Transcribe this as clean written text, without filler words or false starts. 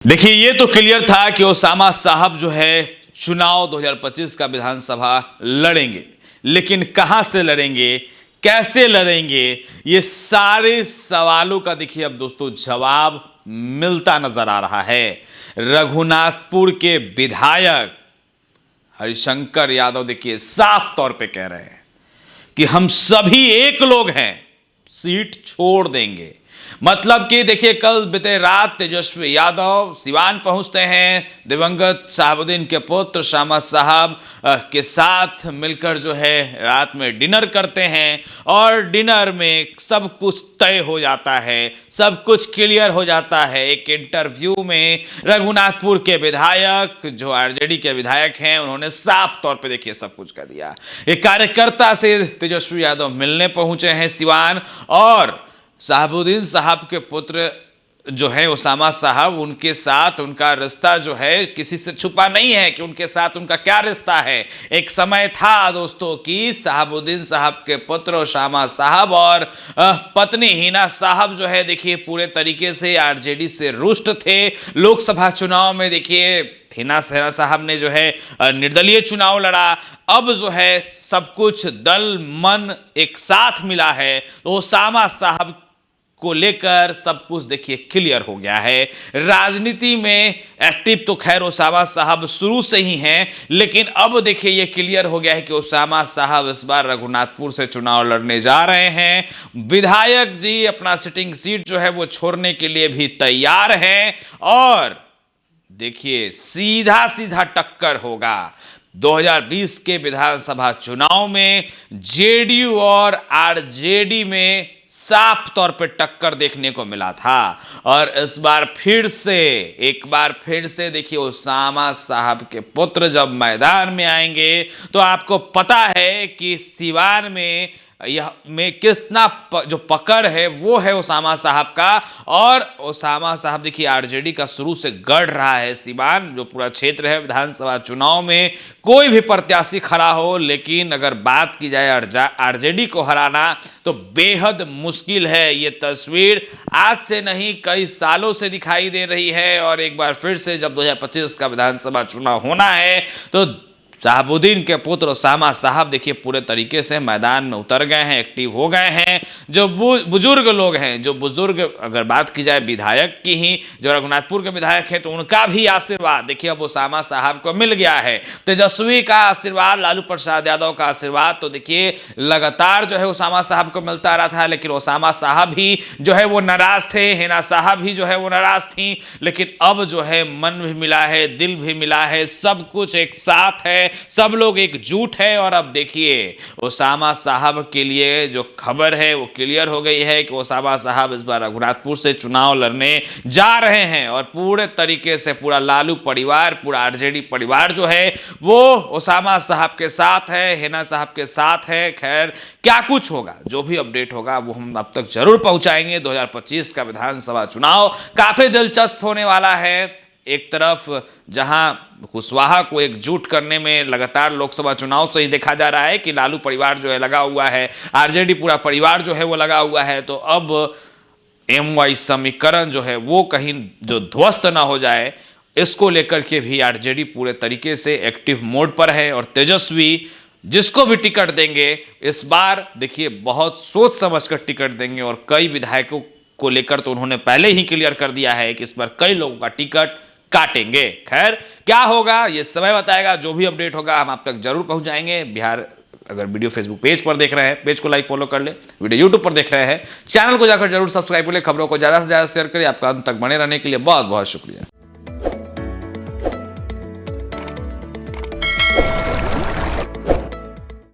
देखिए, ये तो क्लियर था कि ओसामा साहब जो है चुनाव 2025 का विधानसभा लड़ेंगे, लेकिन कहां से लड़ेंगे, कैसे लड़ेंगे, ये सारे सवालों का देखिए अब दोस्तों जवाब मिलता नजर आ रहा है। रघुनाथपुर के विधायक हरिशंकर यादव देखिए साफ तौर पे कह रहे हैं कि हम सभी एक लोग हैं, सीट छोड़ देंगे। मतलब कि देखिए, कल बीते रात तेजस्वी यादव सिवान पहुंचते हैं, दिवंगत शहाबुद्दीन के पुत्र शामा साहब के साथ मिलकर जो है रात में डिनर करते हैं और डिनर में सब कुछ तय हो जाता है, सब कुछ क्लियर हो जाता है। एक इंटरव्यू में रघुनाथपुर के विधायक जो आरजेडी के विधायक हैं, उन्होंने साफ तौर पे देखिए सब कुछ कर दिया। एक कार्यकर्ता से तेजस्वी यादव मिलने पहुंचे हैं सिवान, और शहाबुद्दीन साहब के पुत्र जो है ओसामा साहब, उनके साथ उनका रिश्ता जो है किसी से छुपा नहीं है कि उनके साथ उनका क्या रिश्ता है। एक समय था दोस्तों कि शहाबुद्दीन साहब के पुत्र ओसामा साहब और पत्नी हिना साहब जो है देखिए पूरे तरीके से आरजेडी से रुष्ट थे। लोकसभा चुनाव में देखिए हिना साहब ने जो है निर्दलीय चुनाव लड़ा। अब जो है सब कुछ दल मन एक साथ मिला है, तो ओसामा साहब को लेकर सब कुछ देखिए क्लियर हो गया है। राजनीति में एक्टिव तो खैर ओसामा साहब शुरू से ही हैं, लेकिन अब देखिए ये क्लियर हो गया है कि ओसामा साहब इस बार रघुनाथपुर से चुनाव लड़ने जा रहे हैं। विधायक जी अपना सिटिंग सीट जो है वो छोड़ने के लिए भी तैयार हैं, और देखिए सीधा सीधा टक्कर होगा 2020 के विधानसभा चुनाव में। जेडीयू और आरजेडी में साफ तौर पे टक्कर देखने को मिला था, और इस बार एक बार फिर से देखिए ओसामा साहब के पुत्र जब मैदान में आएंगे तो आपको पता है कि सिवान में कितना जो पकड़ है वो है ओसामा साहब का। और ओसामा साहब देखिए आरजेडी का शुरू से गढ़ रहा है सिवान जो पूरा क्षेत्र है। विधानसभा चुनाव में कोई भी प्रत्याशी खड़ा हो, लेकिन अगर बात की जाए आरजेडी को हराना तो बेहद मुश्किल है। ये तस्वीर आज से नहीं कई सालों से दिखाई दे रही है, और एक बार फिर से जब 2025 का विधानसभा चुनाव होना है तो शहाबुद्दीन के पुत्र ओसामा साहब देखिए पूरे तरीके से मैदान में उतर गए हैं, एक्टिव हो गए हैं। जो बुजुर्ग लोग हैं, जो बुजुर्ग, अगर बात की जाए विधायक की ही, जो रघुनाथपुर के विधायक हैं, तो उनका भी आशीर्वाद देखिए अब ओसामा साहब को मिल गया है। तेजस्वी का आशीर्वाद, लालू प्रसाद यादव का आशीर्वाद तो देखिए लगातार जो है ओसामा साहब को मिलता रहा था, लेकिन ओसामा साहब भी जो है वो नाराज थे, हिना साहब भी जो है वो नाराज थी। लेकिन अब जो है मन भी मिला है, दिल भी मिला है, सब कुछ एक साथ है, सब लोग एकजुट है। और अब देखिए ओसामा साहब के लिए जो खबर है वो क्लियर हो गई है कि ओसामा साहब इस बार रघुनाथपुर से चुनाव लड़ने जा रहे हैं, और पूरे तरीके से पूरा लालू परिवार, पूरा आरजेडी परिवार जो है वो ओसामा साहब के साथ है, हिना साहब के साथ है। खैर क्या कुछ होगा, जो भी अपडेट होगा वो हम अब तक जरूर पहुंचाएंगे। 2025 का विधानसभा चुनाव काफी दिलचस्प होने वाला है। एक तरफ जहां कुशवाहा को एकजुट करने में लगातार लोकसभा चुनाव से ही देखा जा रहा है कि लालू परिवार जो है लगा हुआ है, आरजेडी पूरा परिवार जो है वो लगा हुआ है, तो अब एमवाई समीकरण जो है वो कहीं जो ध्वस्त ना हो जाए, इसको लेकर के भी आरजेडी पूरे तरीके से एक्टिव मोड पर है। और तेजस्वी जिसको भी टिकट देंगे इस बार देखिए बहुत सोच समझ कर टिकट देंगे, और कई विधायकों को लेकर तो उन्होंने पहले ही क्लियर कर दिया है कि इस बार कई लोगों का टिकट काटेंगे। खैर क्या होगा ये समय बताएगा, जो भी अपडेट होगा हम आप तक जरूर पहुंचाएंगे। बिहार अगर वीडियो फेसबुक पेज पर देख रहे हैं, पेज को लाइक फॉलो कर ले। वीडियो यूट्यूब पर देख रहे हैं, चैनल को जाकर जरूर सब्सक्राइब कर ले। खबरों को ज्यादा से ज्यादा शेयर करिए। आपका अंत तक बने रहने के लिए बहुत बहुत शुक्रिया।